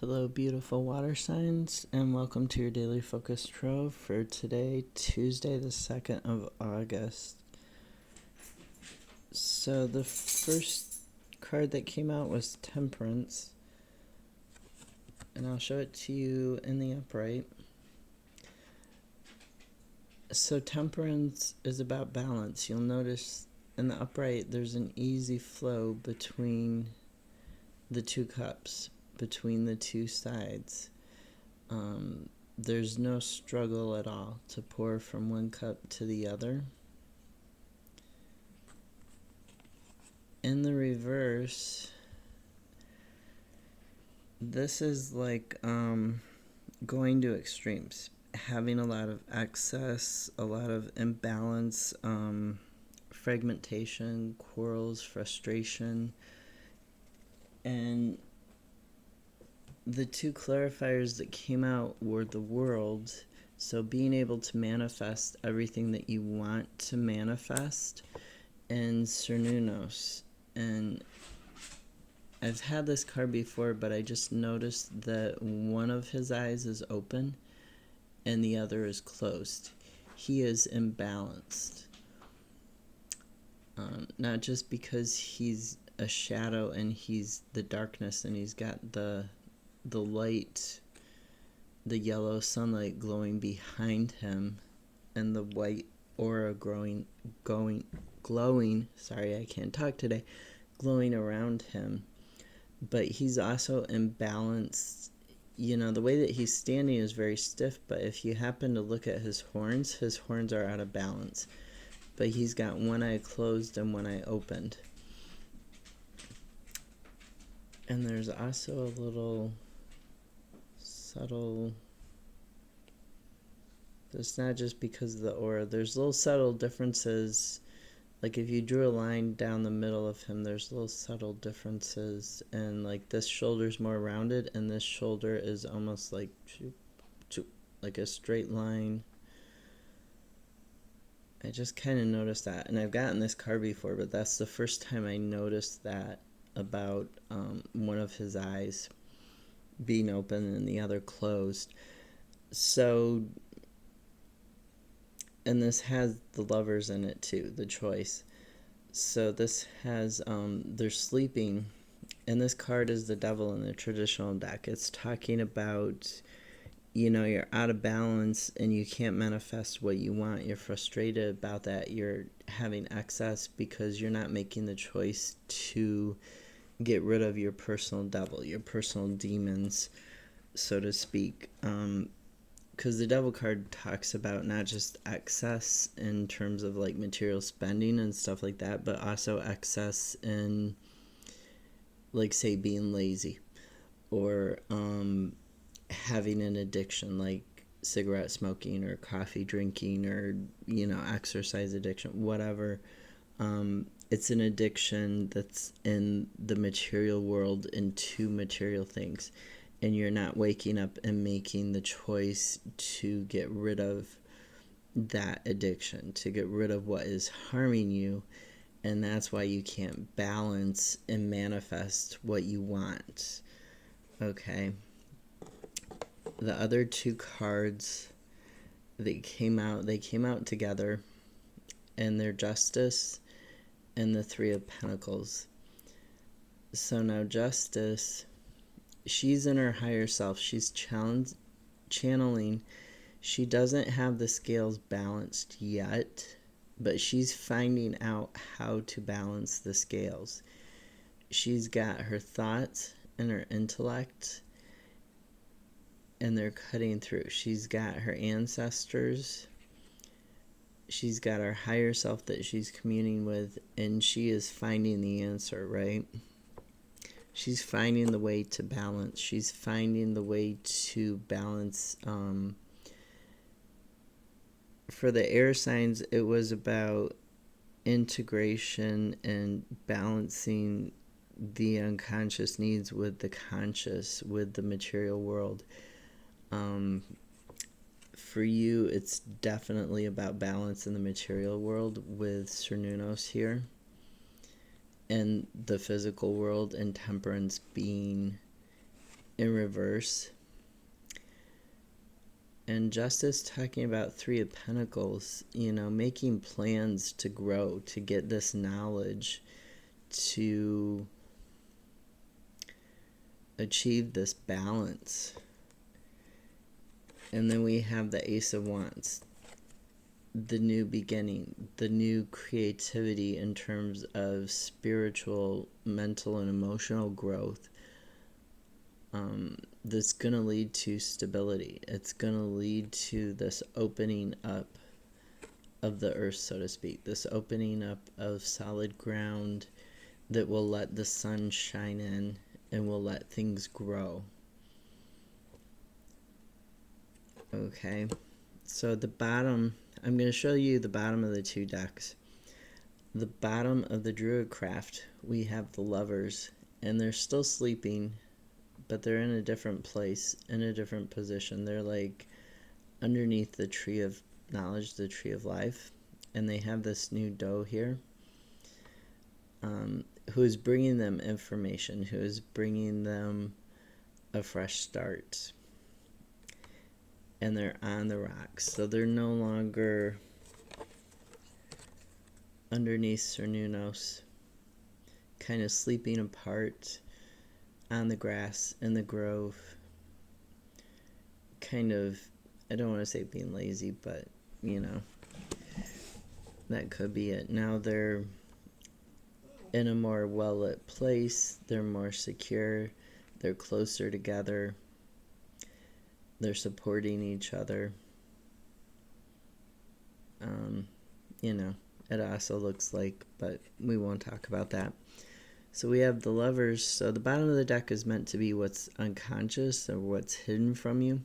Hello, beautiful water signs, and welcome to your daily focus trove for today, Tuesday, the 2nd of August. So, the first card that came out was Temperance, and I'll show it to you in the upright. So, Temperance is about balance. You'll notice in the upright there's an easy flow between the two cups, between the two sides. There's no struggle at all to pour from one cup to the other. In the reverse, this is like going to extremes, having a lot of excess, a lot of imbalance, fragmentation, quarrels, frustration, and the two clarifiers that came out were the world, so being able to manifest everything that you want to manifest, and Cernunnos. And I've had this card before, but I just noticed that one of his eyes is open and the other is closed. He is imbalanced. Not just because he's a shadow and he's the darkness and he's got the light, the yellow sunlight glowing behind him, and the white aura glowing, sorry, I can't talk today, glowing around him. But he's also imbalanced. You know, the way that he's standing is very stiff, but if you happen to look at his horns are out of balance. But he's got one eye closed and one eye opened. And there's also a little subtle, it's not just because of the aura, there's little subtle differences. Like if you drew a line down the middle of him, there's little subtle differences, and like this shoulder's more rounded and this shoulder is almost like a straight line. I just kind of noticed that, and I've gotten this card before, but that's the first time I noticed that about one of his eyes being open and the other closed. So, and this has the lovers in it too, the choice. So this has, they're sleeping, and this card is the devil in the traditional deck. It's talking about, you know, you're out of balance and you can't manifest what you want. You're frustrated about that. You're having excess because you're not making the choice to get rid of your personal devil, your personal demons, so to speak. Because the devil card talks about not just excess in terms of like material spending and stuff like that, but also excess in, like, say, being lazy or having an addiction like cigarette smoking or coffee drinking or, you know, exercise addiction, whatever. It's an addiction that's in the material world, into material things, and you're not waking up and making the choice to get rid of that addiction, to get rid of what is harming you, and that's why you can't balance and manifest what you want. Okay. The other two cards that came out together, and they're Justice and the Three of Pentacles. So now Justice, she's in her higher self. She's channeling. She doesn't have the scales balanced yet, but she's finding out how to balance the scales. She's got her thoughts and her intellect, and they're cutting through. She's got her ancestors. She's got her higher self that she's communing with, and she is finding the answer, right? She's finding the way to balance. She's finding the way to balance. For the air signs, it was about integration and balancing the unconscious needs with the conscious, with the material world. For you, it's definitely about balance in the material world with Cernunnos here, and the physical world, and Temperance being in reverse. And Justice talking about Three of Pentacles, making plans to grow, to get this knowledge, to achieve this balance. And then we have the Ace of Wands, the new beginning, the new creativity in terms of spiritual, mental, and emotional growth. That's going to lead to stability. It's going to lead to this opening up of the earth, so to speak, this opening up of solid ground that will let the sun shine in and will let things grow. Okay, so the bottom, I'm going to show you the bottom of the two decks. The bottom of the Druidcraft, we have the Lovers, and they're still sleeping, but they're in a different place, in a different position. They're like underneath the Tree of Knowledge, the Tree of Life, and they have this new doe here, who is bringing them information, who is bringing them a fresh start. And they're on the rocks, so they're no longer underneath Cernunnos, kind of sleeping apart on the grass in the grove, kind of, I don't want to say being lazy, but that could be it. Now they're in a more well-lit place, they're more secure, they're closer together, they're supporting each other. It also looks like, but we won't talk about that. So we have the Lovers. So the bottom of the deck is meant to be what's unconscious or what's hidden from you.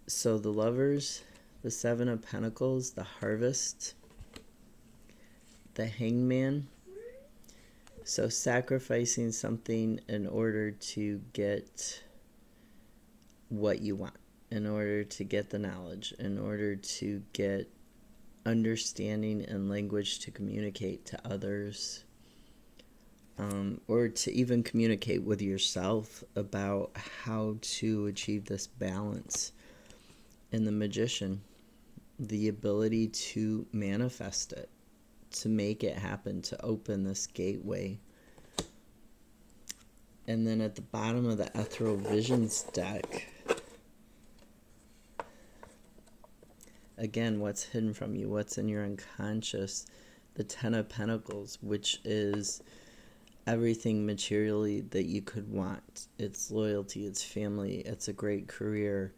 So the Lovers, the Seven of Pentacles, the Harvest, the Hangman. So sacrificing something in order to get what you want, in order to get the knowledge, in order to get understanding and language to communicate to others, or to even communicate with yourself about how to achieve this balance. And the Magician, the ability to manifest it, to make it happen, to open this gateway. And then at the bottom of the Ethereal Visions deck, again, what's hidden from you, what's in your unconscious, the Ten of Pentacles, which is everything materially that you could want. It's loyalty, it's family, it's a great career,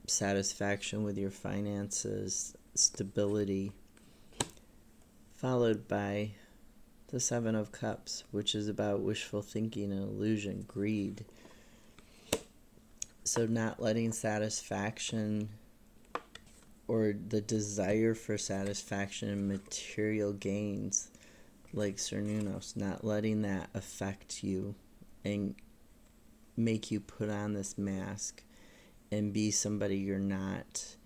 satisfaction with your finances, stability, followed by the Seven of Cups, which is about wishful thinking and illusion, greed. So not letting satisfaction or the desire for satisfaction and material gains, like Cernunnos, not letting that affect you and make you put on this mask and be somebody you're not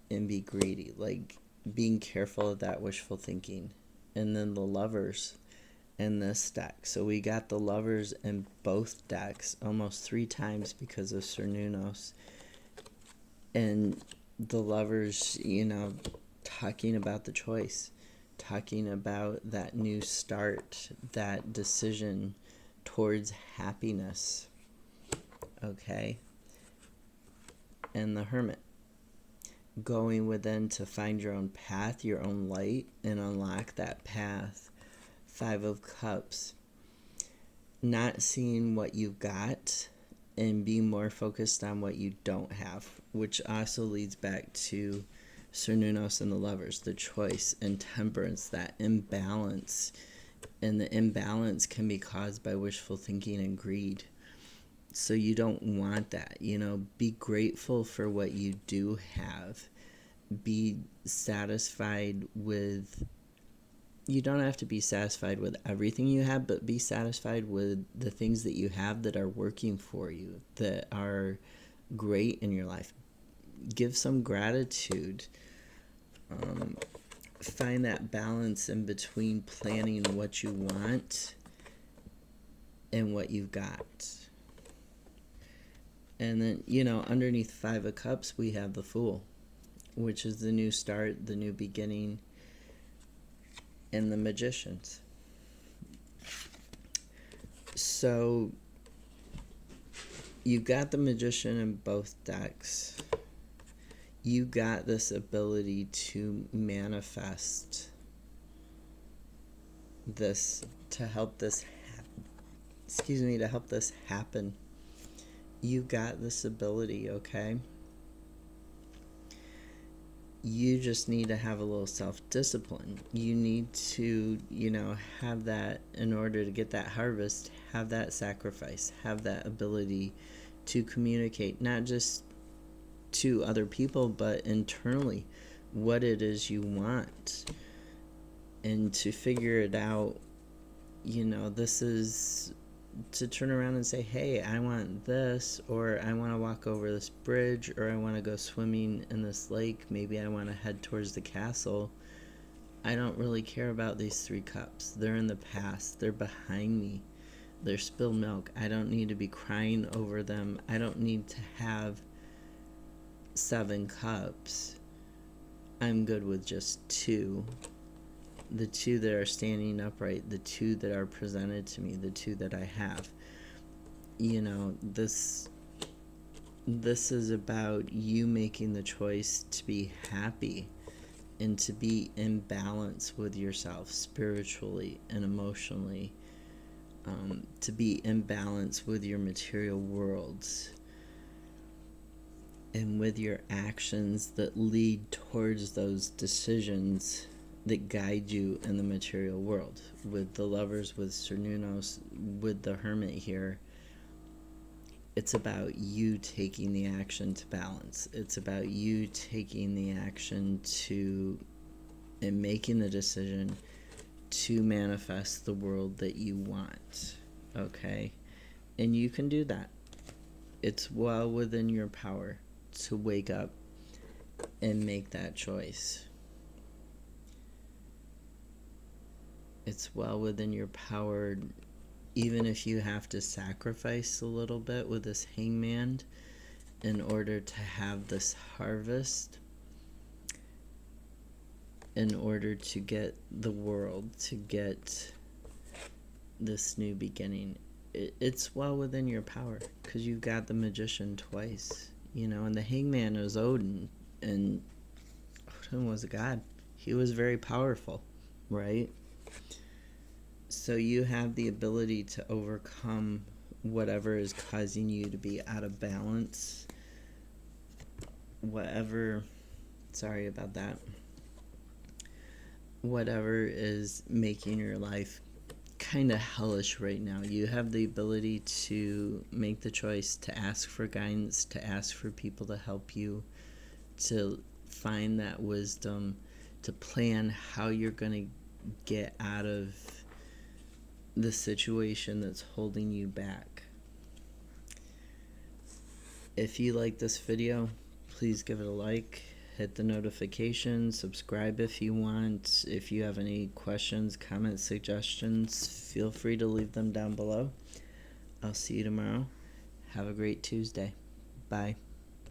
and be greedy, like being careful of that wishful thinking. And then the Lovers in this deck. So we got the Lovers in both decks almost 3 times because of Cernunnos. And the Lovers, talking about the choice, talking about that new start, that decision towards happiness. Okay? And the Hermit, going within to find your own path, your own light, and unlock that path. 5 of Cups, not seeing what you've got and being more focused on what you don't have, which also leads back to Cernunnos and the Lovers, the choice and temperance, that imbalance. And the imbalance can be caused by wishful thinking and greed. So you don't want that. Be grateful for what you do have. Be satisfied with, you don't have to be satisfied with everything you have, but be satisfied with the things that you have that are working for you, that are great in your life. Give some gratitude. Find that balance in between planning what you want and what you've got. And then, underneath Five of Cups, we have the Fool, which is the new start, the new beginning, and the Magicians. So you've got the Magician in both decks. You got this ability to manifest this, to help this happen. You got this ability, okay? You just need to have a little self-discipline. You need to, have that in order to get that harvest, have that sacrifice, have that ability to communicate, not just to other people, but internally, what it is you want. And to figure it out, this is to turn around and say, hey, I want this, or I want to walk over this bridge, or I want to go swimming in this lake, maybe I want to head towards the castle. I don't really care about these 3 cups. They're in the past. They're behind me. They're spilled milk. I don't need to be crying over them. I don't need to have 7 cups. I'm good with just 2. The 2 that are standing upright, the 2 that are presented to me, the 2 that I have. This is about you making the choice to be happy and to be in balance with yourself spiritually and emotionally, to be in balance with your material worlds and with your actions that lead towards those decisions that guide you in the material world. With the Lovers, with Cernunnos, with the Hermit here, it's about you taking the action to balance. It's about you taking the action to, and making the decision to manifest the world that you want, okay? And you can do that. It's well within your power to wake up and make that choice. It's well within your power, even if you have to sacrifice a little bit with this Hangman in order to have this harvest, in order to get the world, to get this new beginning. It's well within your power, because you've got the Magician twice, and the Hangman is Odin, and Odin was a god. He was very powerful, right? So you have the ability to overcome whatever is causing you to be out of balance. Sorry about that. Whatever is making your life kind of hellish right now, you have the ability to make the choice to ask for guidance, to ask for people to help you, to find that wisdom, to plan how you're going to get out of the situation that's holding you back. If you like this video, please give it a like, hit the notification, subscribe if you want. If you have any questions, comments, suggestions, feel free to leave them down below. I'll see you tomorrow. Have a great Tuesday. Bye.